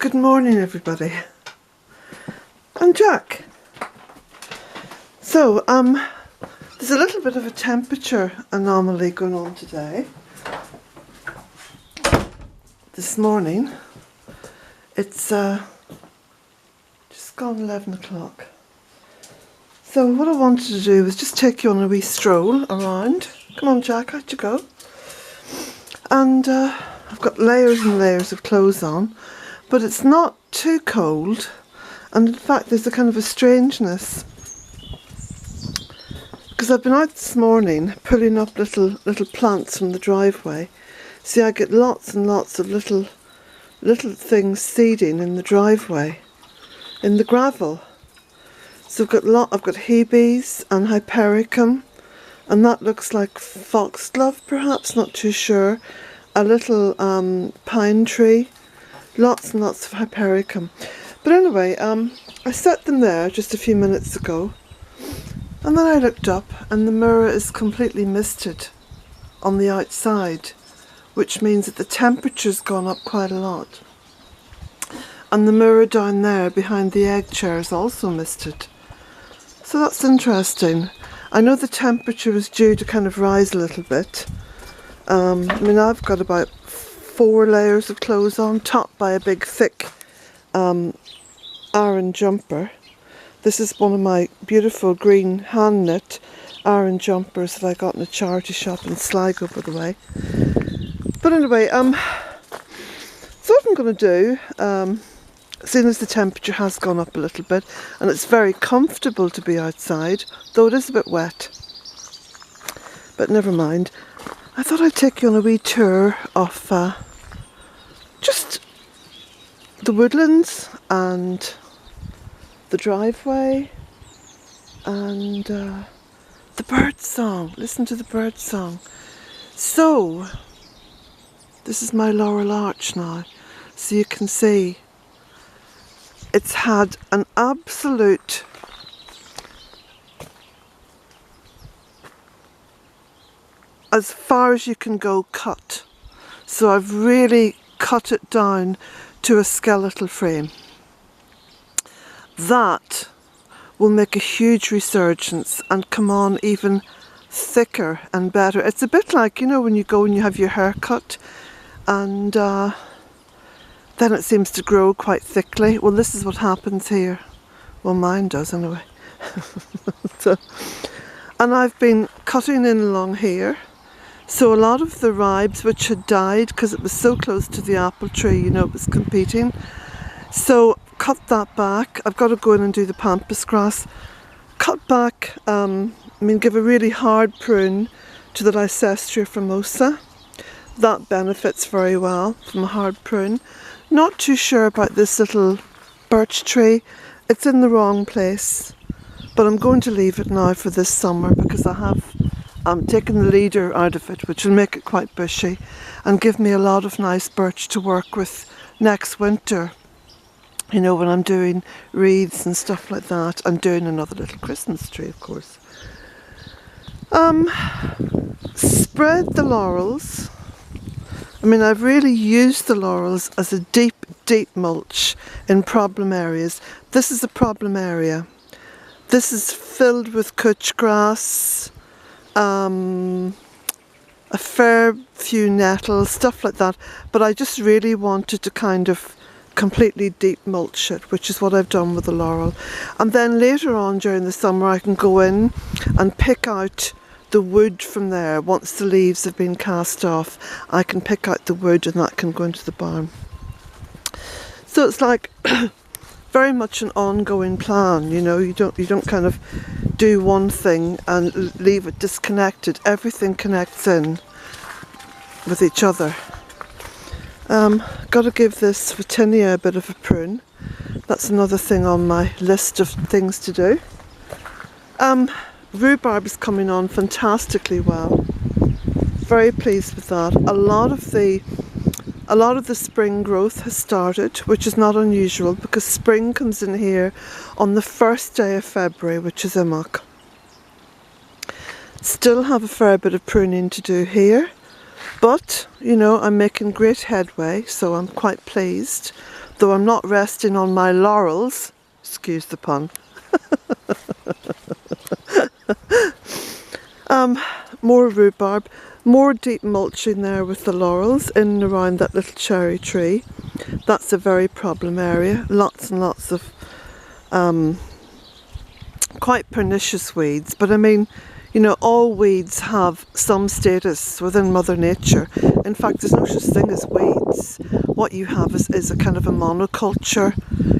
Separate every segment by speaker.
Speaker 1: Good morning, everybody. I'm Jack. So, there's a little bit of a temperature anomaly going on today. This morning, it's just gone 11 o'clock. So what I wanted to do was just take you on a wee stroll around. Come on, Jack, out you go. And I've got layers and layers of clothes on, but it's not too cold. And in fact, there's a kind of a strangeness, because I've been out this morning pulling up little plants from the driveway. See, I get lots and lots of little things seeding in the driveway, in the gravel. So I've got hebes and hypericum, and that looks like foxglove, perhaps, not too sure. A little pine tree, lots and lots of hypericum. But anyway, I set them there just a few minutes ago, and then I looked up and the mirror is completely misted on the outside, which means that the temperature's gone up quite a lot. And the mirror down there behind the egg chair is also misted. So that's interesting. I know the temperature is due to kind of rise a little bit. I mean, I've got about 4 layers of clothes on, topped by a big thick Aran jumper. This is one of my beautiful green hand knit Aran jumpers that I got in a charity shop in Sligo, by the way. But anyway, so what I'm going to do, seeing as the temperature has gone up a little bit and it's very comfortable to be outside, though it is a bit wet, but never mind, I thought I'd take you on a wee tour of just the woodlands and the driveway and the bird song. Listen to the bird song. So this is my laurel arch now, so you can see it's had an absolute as far as you can go cut. So I've really cut it down to a skeletal frame. That will make a huge resurgence and come on even thicker and better. It's a bit like, you know, when you go and you have your hair cut and then it seems to grow quite thickly. Well, this is what happens here. Well, mine does anyway. And I've been cutting in along here. So a lot of the ribes which had died because it was so close to the apple tree, you know, it was competing. So cut that back. I've got to go in and do the pampas grass. Cut back, give a really hard prune to the Leicester formosa. That benefits very well from a hard prune. Not too sure about this little birch tree. It's in the wrong place, but I'm going to leave it now for this summer because I have taken the leader out of it, which will make it quite bushy and give me a lot of nice birch to work with next winter. You know, when I'm doing wreaths and stuff like that, and doing another little Christmas tree, of course. Spread the laurels. I mean, I've really used the laurels as a deep, deep mulch in problem areas. This is a problem area. This is filled with couch grass, a fair few nettles, stuff like that. But I just really wanted to kind of completely deep mulch it, which is what I've done with the laurel. And then later on during the summer I can go in and pick out the wood from there. Once the leaves have been cast off, I can pick out the wood and that can go into the barn. So it's like very much an ongoing plan, you know. You don't kind of do one thing and leave it disconnected. Everything connects in with each other. Got to give this Vitinia a bit of a prune. That's another thing on my list of things to do. Rhubarb is coming on fantastically well. Very pleased with that. A lot of the spring growth has started, which is not unusual because spring comes in here on the first day of February, which is Imbolc. Still have a fair bit of pruning to do here, but you know, I'm making great headway, so I'm quite pleased. though I'm not resting on my laurels, excuse the pun. More rhubarb, more deep mulching there with the laurels in and around that little cherry tree. That's a very problem area. Lots and lots of quite pernicious weeds, but I mean, you know, all weeds have some status within Mother Nature. In fact, there's no such thing as weeds. What you have is a kind of a monoculture.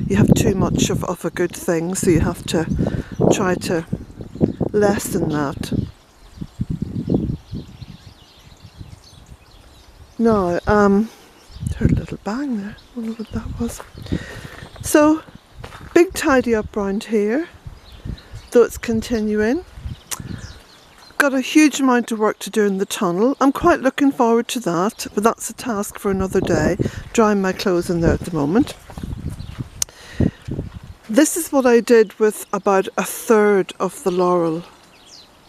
Speaker 1: You have too much of a good thing, so you have to try to lessen that. Now, heard a little bang there. I wonder what that was. So, big tidy up round here, though it's continuing. Got a huge amount of work to do in the tunnel. I'm quite looking forward to that, but that's a task for another day. Drying my clothes in there at the moment. This is what I did with about a third of the laurel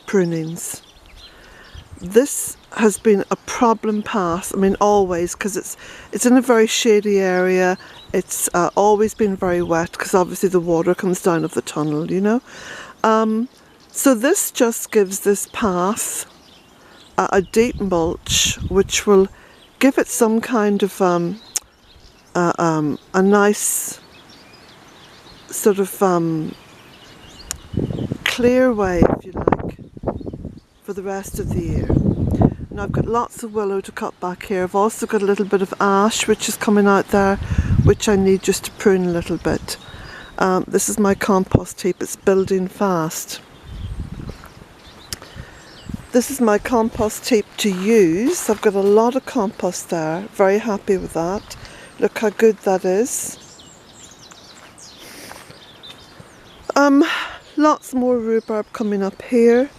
Speaker 1: prunings. This has been a problem path, I mean always, because it's in a very shady area. It's always been very wet because obviously the water comes down of the tunnel, you know. So this just gives this path a deep mulch, which will give it some kind of a nice sort of clear way, if you like, for the rest of the year. Now I've got lots of willow to cut back here. I've also got a little bit of ash which is coming out there, which I need just to prune a little bit. This is my compost heap. It's building fast. This is my compost heap to use. I've got a lot of compost there. Very happy with that. Look how good that is. Lots more rhubarb coming up here.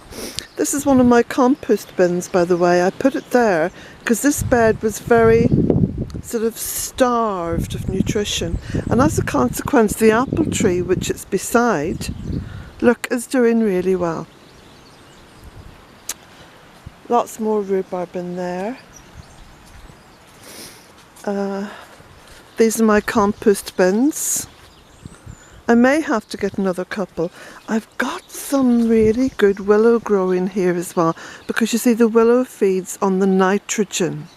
Speaker 1: This is one of my compost bins, by the way. I put it there because this bed was very sort of starved of nutrition, and as a consequence the apple tree which it's beside, look, is doing really well. Lots more rhubarb in there. These are my compost bins. I may have to get another couple. I've got some really good willow growing here as well, because you see the willow feeds on the nitrogen.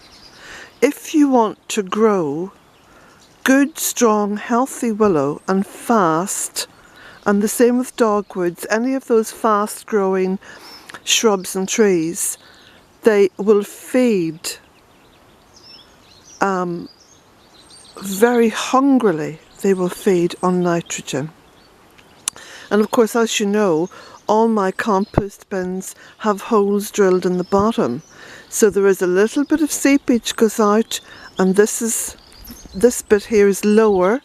Speaker 1: If you want to grow good, strong, healthy willow and fast, and the same with dogwoods, any of those fast growing shrubs and trees, they will feed very hungrily. They will feed on nitrogen. And of course, as you know, all my compost bins have holes drilled in the bottom. So there is a little bit of seepage goes out, and this bit here is lower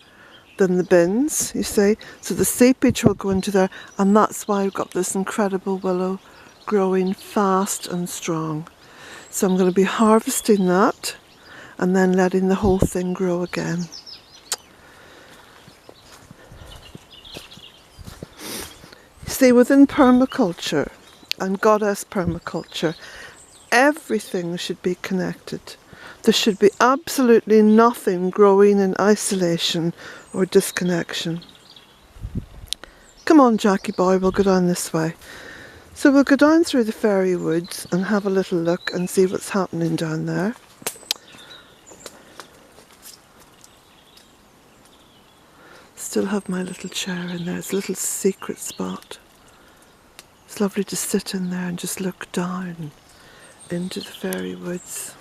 Speaker 1: than the bins, you see. So the seepage will go into there, and that's why I've got this incredible willow growing fast and strong. So I'm going to be harvesting that and then letting the whole thing grow again. See, within permaculture and goddess permaculture, everything should be connected. There should be absolutely nothing growing in isolation or disconnection. Come on, Jackie boy, we'll go down this way. So we'll go down through the fairy woods and have a little look and see what's happening down there. Still have my little chair in there. It's a little secret spot. It's lovely to sit in there and just look down into the fairy woods.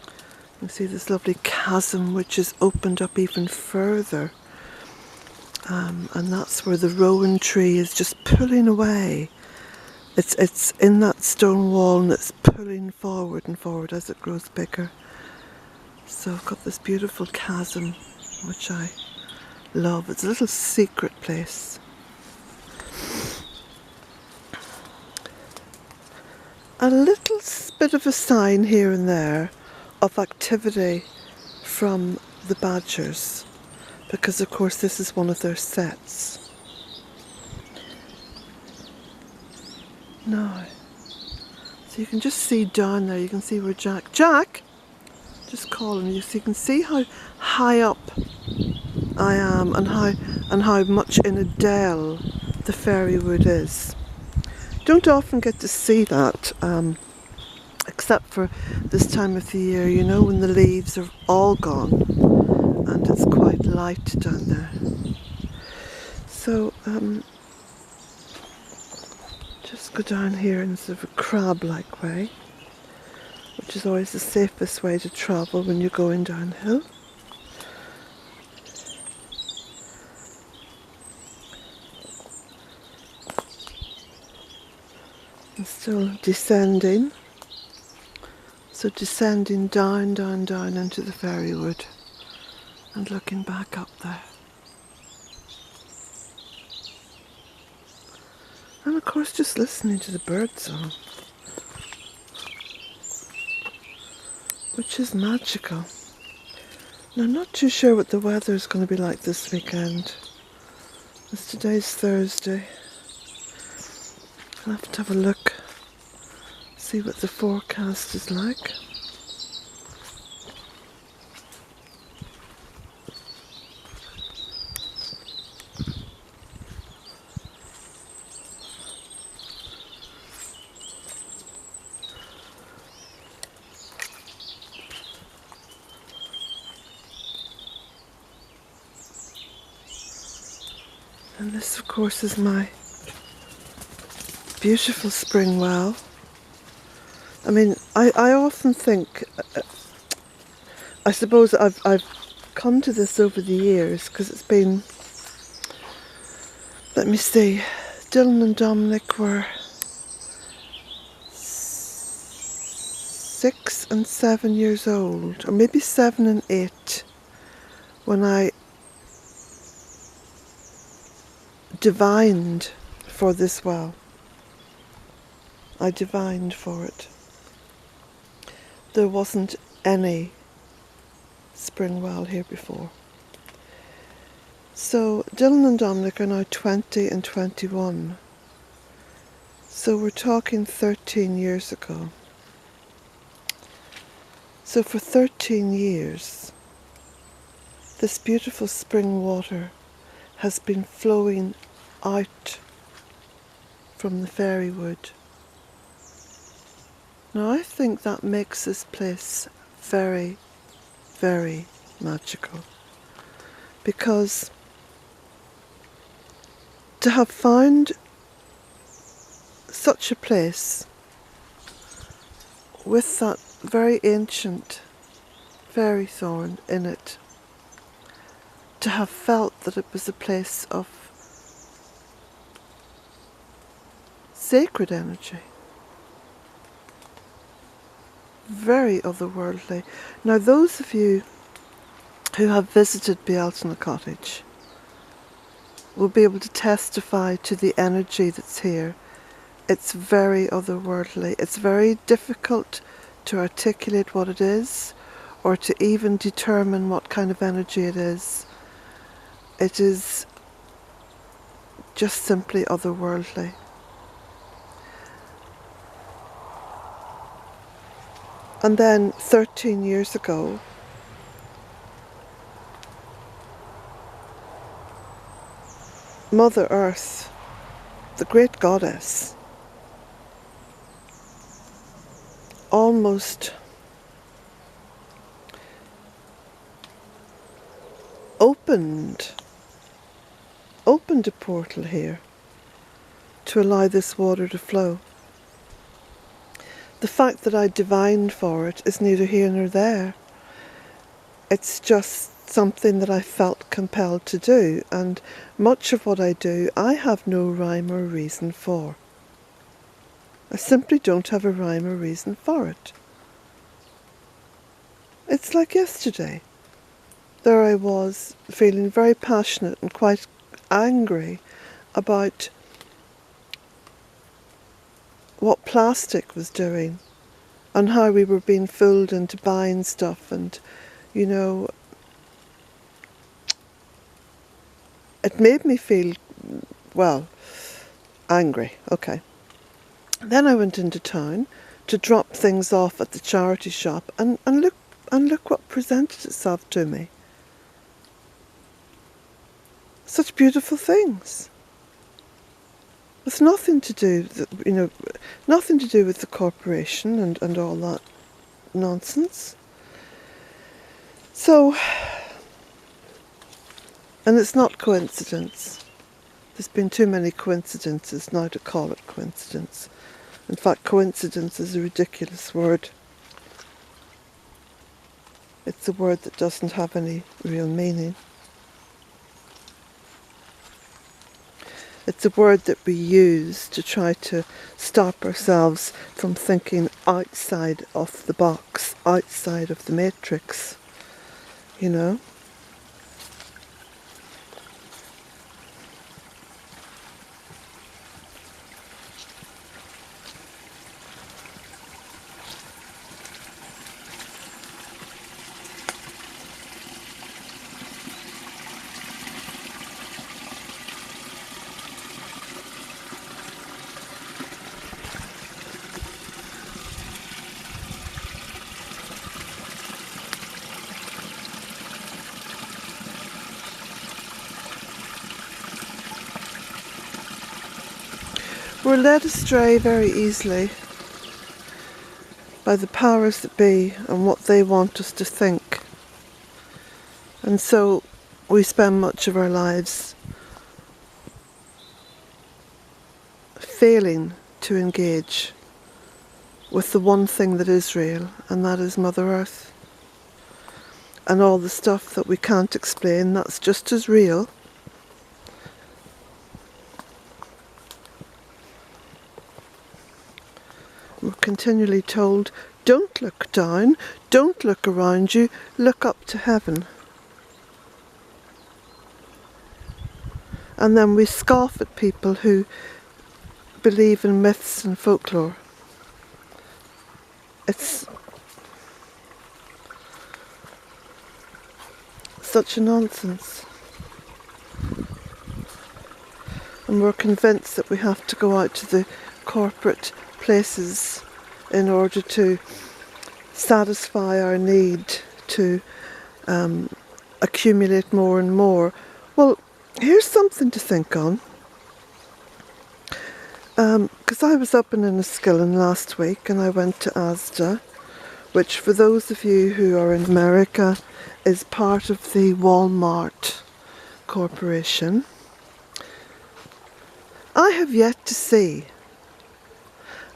Speaker 1: You can see this lovely chasm which is opened up even further. And that's where the rowan tree is just pulling away. It's in that stone wall and it's pulling forward and forward as it grows bigger. So I've got this beautiful chasm which I love. It's a little secret place. A little bit of a sign here and there of activity from the badgers, because of course this is one of their sets. Now, so you can just see down there, you can see where Jack, just calling you, so you can see how high up I am, and how much in a dell the fairy wood is. Don't often get to see that, except for this time of the year, you know, when the leaves are all gone and it's quite light down there. So just go down here in sort of a crab-like way, which is always the safest way to travel when you're going downhill. And still descending. So descending down, down, down into the fairy wood and looking back up there. And of course just listening to the bird song, which is magical. Now I'm not too sure what the weather is going to be like this weekend, as today's Thursday. I'll have to have a look, see what the forecast is like. And this, of course, is my beautiful spring well. I mean, I often think, I suppose I've come to this over the years, because it's been, let me see, Dylan and Dominic were 6 and 7 years old, or maybe 7 and 8, when I divined for this well. I divined for it. There wasn't any spring well here before. So Dylan and Dominic are now 20 and 21. So we're talking 13 years ago. So for 13 years, this beautiful spring water has been flowing out from the fairy wood. Now I think that makes this place very, very magical, because to have found such a place with that very ancient fairy thorn in it, to have felt that it was a place of sacred energy, very otherworldly. Now those of you who have visited Bealtaine Cottage will be able to testify to the energy that's here. It's very otherworldly. It's very difficult to articulate what it is, or to even determine what kind of energy it is. It is just simply otherworldly. And then 13 years ago, Mother Earth, the great goddess, almost opened a portal here to allow this water to flow. The fact that I divined for it is neither here nor there. It's just something that I felt compelled to do, and much of what I do I have no rhyme or reason for. I simply don't have a rhyme or reason for it. It's like yesterday. There I was, feeling very passionate and quite angry about what plastic was doing and how we were being fooled into buying stuff, and, you know, it made me feel, well, angry. Okay. Then I went into town to drop things off at the charity shop, and look what presented itself to me. such beautiful things. With nothing to do, nothing to do with the corporation and all that nonsense. So, and it's not coincidence. There's been too many coincidences now to call it coincidence. In fact, coincidence is a ridiculous word. It's a word that doesn't have any real meaning. It's a word that we use to try to stop ourselves from thinking outside of the box, outside of the matrix, you know. We're led astray very easily by the powers that be and what they want us to think. And so we spend much of our lives failing to engage with the one thing that is real, and that is Mother Earth. And all the stuff that we can't explain, that's just as real. We're continually told, don't look down, don't look around you, look up to heaven. And then we scoff at people who believe in myths and folklore. It's such a nonsense. And we're convinced that we have to go out to the corporate places in order to satisfy our need to accumulate more and more. Well, here's something to think on. Because I was up in Enniskillen last week and I went to Asda, which for those of you who are in America is part of the Walmart Corporation. I have yet to see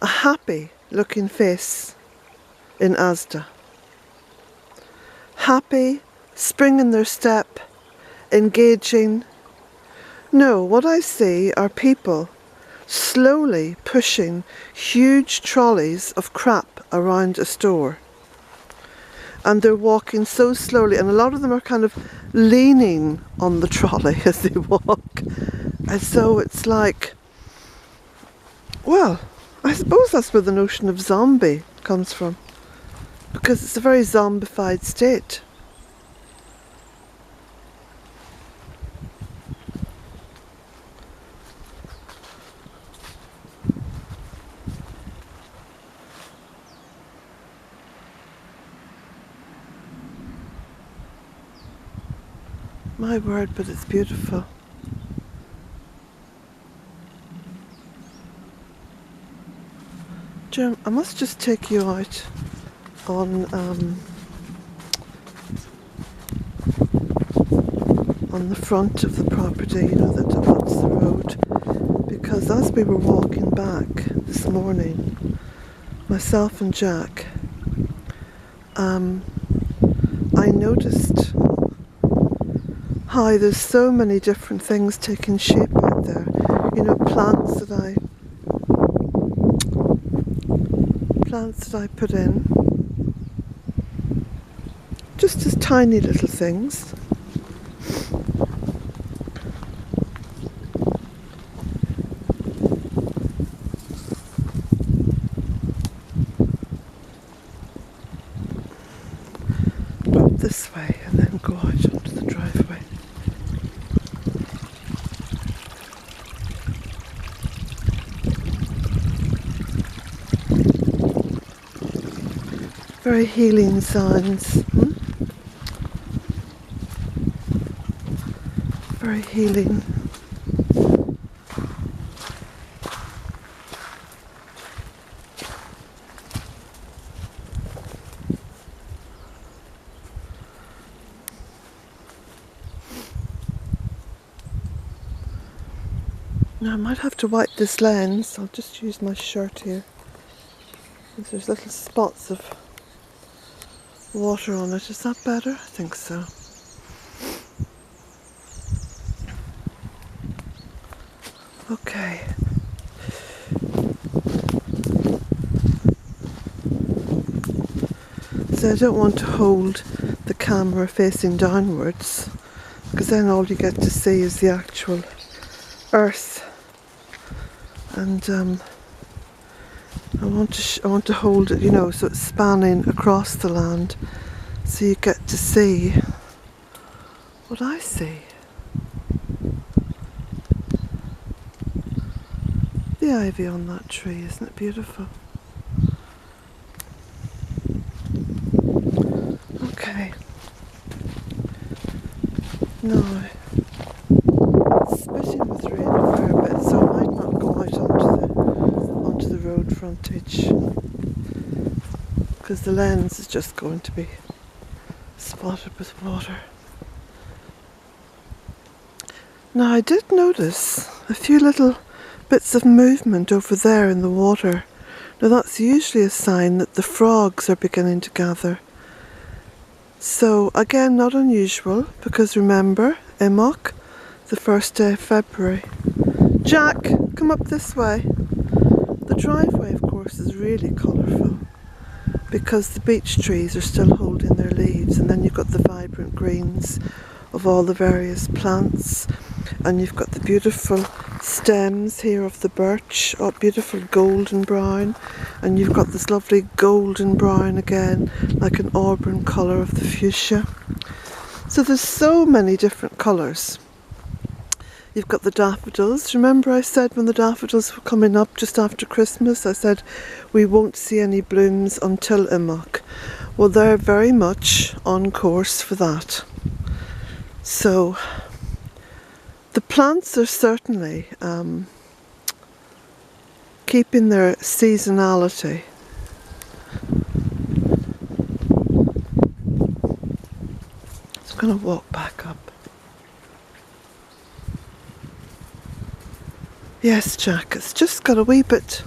Speaker 1: a happy looking face in Asda. Happy, spring in their step, engaging. No, what I see are people slowly pushing huge trolleys of crap around a store. And they're walking so slowly, and a lot of them are kind of leaning on the trolley as they walk. And so it's like, well, I suppose that's where the notion of zombie comes from, because it's a very zombified state. My word, but it's beautiful. Jim, I must just take you out on the front of the property, you know, that abuts the road, because as we were walking back this morning, myself and Jack, I noticed how there's so many different things taking shape out there. You know, plants that I put in, just as tiny little things. Go up this way and then go out onto the driveway. Very healing sounds. Very very healing. Now I might have to wipe this lens. I'll just use my shirt here. There's little spots of water on it. Is that better? I think so. Okay. So I don't want to hold the camera facing downwards, because then all you get to see is the actual earth. And I want to hold it, you know, so it's spanning across the land, so you get to see what I see. The ivy on that tree, isn't it beautiful? Okay. Now, it's spitting with rain a fair bit, so I might not go out onto the road frontage, because the lens is just going to be spotted with water. Now, I did notice a few little bits of movement over there in the water. Now, that's usually a sign that the frogs are beginning to gather. So, again, not unusual, because remember, Imbolc, the first day of February. Jack, come up this way. The driveway, of course, is really colourful, because the beech trees are still holding their leaves, and then you've got the vibrant greens of all the various plants, and you've got the beautiful stems here of the birch, oh, beautiful golden brown, and you've got this lovely golden brown again, like an auburn colour of the fuchsia. So there's so many different colours. You've got the daffodils. Remember I said when the daffodils were coming up just after Christmas, I said we won't see any blooms until Imbolc. Well, they're very much on course for that. So the plants are certainly keeping their seasonality. I'm going to walk back up. Yes, Jack, it's just got a wee bit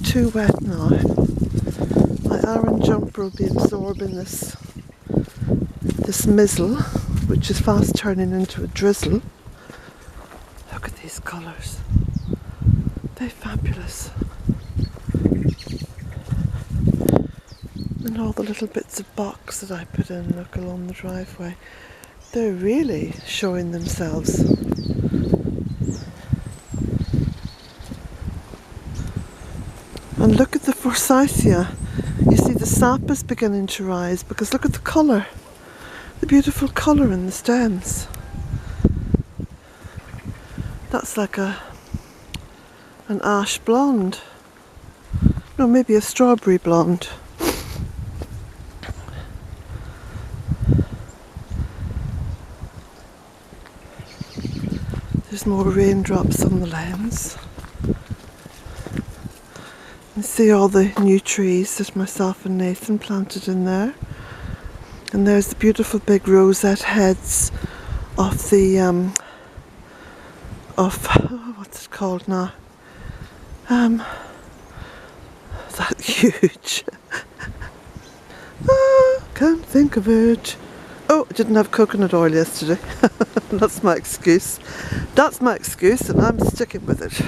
Speaker 1: too wet now. My Aran jumper will be absorbing this mizzle, which is fast turning into a drizzle. Look at these colours. They're fabulous. And all the little bits of box that I put in, look, along the driveway. They're really showing themselves. And look at the forsythia. You see the sap is beginning to rise, because look at the colour. The beautiful colour in the stems. That's like an ash blonde. No, maybe a strawberry blonde. There's more raindrops on the lens. You see all the new trees that myself and Nathan planted in there. And there's the beautiful big rosette heads of the, what's it called now? That huge. Can't think of it. Oh, I didn't have coconut oil yesterday. That's my excuse. That's my excuse, and I'm sticking with it.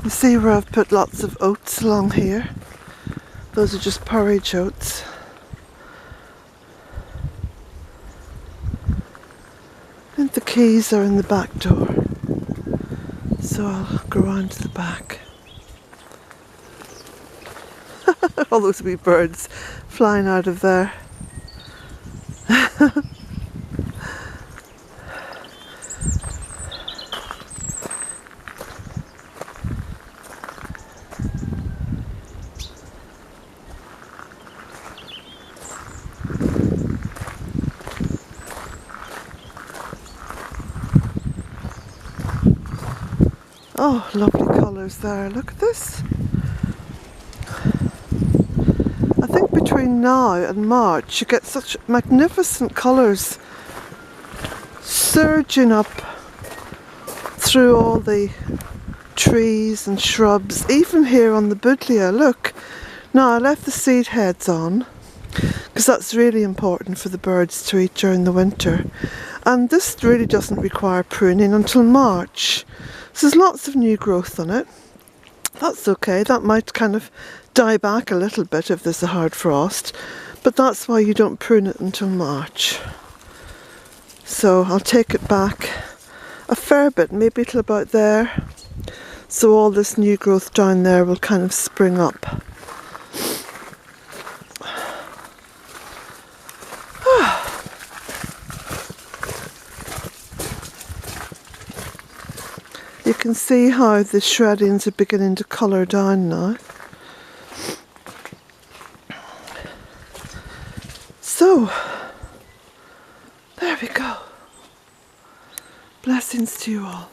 Speaker 1: You see where I've put lots of oats along here? Those are just porridge oats. And the keys are in the back door. So I'll go around to the back. All those wee birds flying out of there. Oh, lovely colours there. Look at this. I think between now and March you get such magnificent colours surging up through all the trees and shrubs, even here on the buddleia. Look, now I left the seed heads on because that's really important for the birds to eat during the winter, and this really doesn't require pruning until March, so there's lots of new growth on it. That's okay, that might kind of die back a little bit if there's a hard frost, but that's why you don't prune it until March. So I'll take it back a fair bit, maybe till about there, so all this new growth down there will kind of spring up. You can see how the shreddings are beginning to colour down now. So, there we go. Blessings to you all.